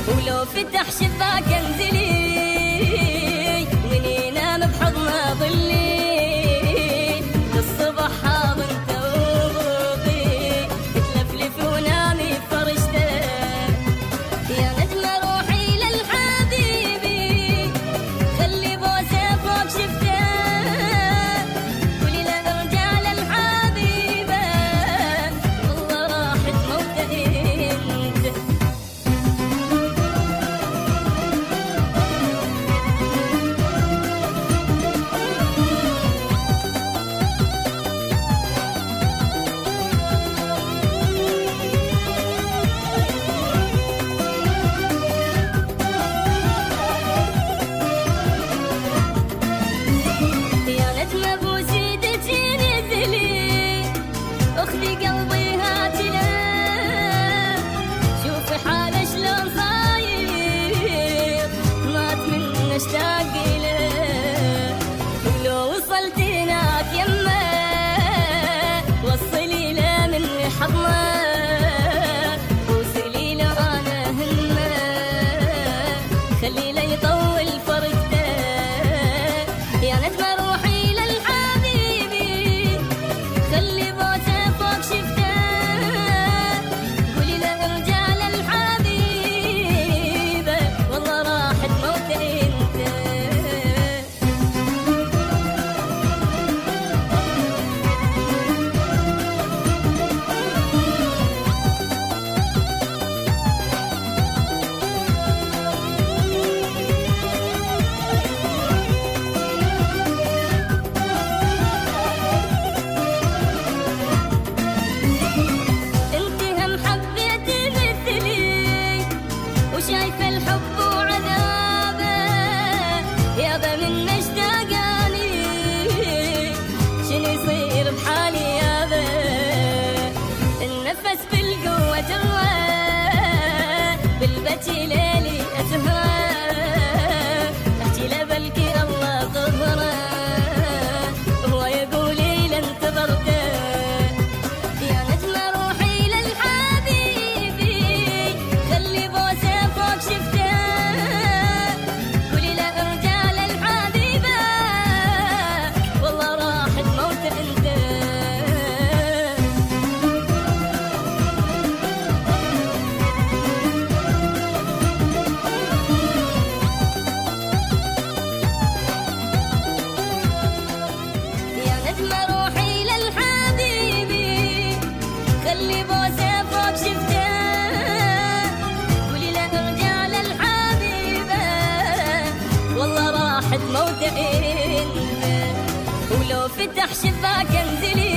ولو فتح شباك انزلي من ينام بحضنه ظلي للصبح حاضن توبي تلفلف ونامي فرشته يا نجمة روحي للحبيبي خلي بوسه فوق شفته قولي له ارجع للحبيبه والله راحت موته انت. اخذي قلبي هاتي له شوفي حاله شلون صاير مات من اشتاق له ولو وصلت هناك يمه وصلي له من حضنه وصلي له انا همه خلي له يطول فرقته يا نجمه روحي للحبيبي خلي بوسه شايفة الحب وعذابه يابا من مشتاقاني شنو يصير بحالي يابا النفس بالقوة جوا بالبكي ليلي أسهر أحكي له بلكي الله قهره هو يقولي له انتظرته يا نجمة روحي للحبيبي خلي بوسه شفته قولي له ارجع للحبيبه والله راحت موته انت. يا نجمه روحي للحبيبي خلي بوسه فوق شفته والله راحت موته انت ولو فتح شباك انزلي